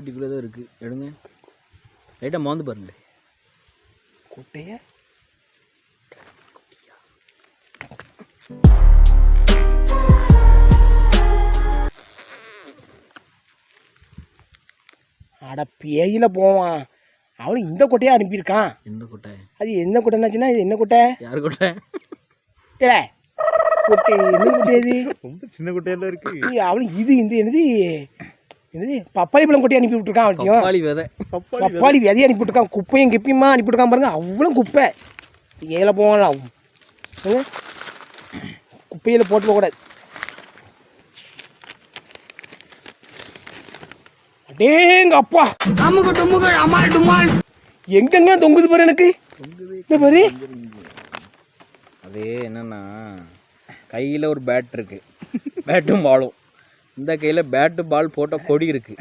தீப்பெட்டிக்குள்ளே தான் இருக்குது. எடுங்க, லைட்டாக மோந்து பாருங்க. குட்டையா அட பேயில போவான். அவனுக்கு இந்த கொட்டையாக அனுப்பியிருக்கான். எந்த கொட்டை? அது என்ன கொட்டைனாச்சுன்னா இது என்ன கொட்டை? யார் கொட்டை? இல்லை கொட்டை என்ன கொட்டை? இது ரொம்ப சின்ன கொட்டையெல்லாம் இருக்கு. அவனுக்கு இது இந்த என்னது என்னது பப்பாளி பழம் கொட்டி அனுப்பி விட்டுருக்கான். அவனையும் பப்பாளி விதை, பப்பாளி விதையை அனுப்பி விட்டுருக்கான். குப்பையும் கிப்பையுமா அனுப்பி விட்டுருக்கான் பாருங்க. அவ்வளோ குப்பை ஏல போகலாம். குப்பையில் போட்டு போகக்கூடாது. அடேங்க அப்பா எங்கெங்க தொங்குது பாரு. எனக்கு என்ன பாரு. அது என்னன்னா கையில் ஒரு பேட் இருக்கு, பேட்டும் பாலும். இந்த கையில் பேட்டு பால் போட்ட கொடி இருக்கு.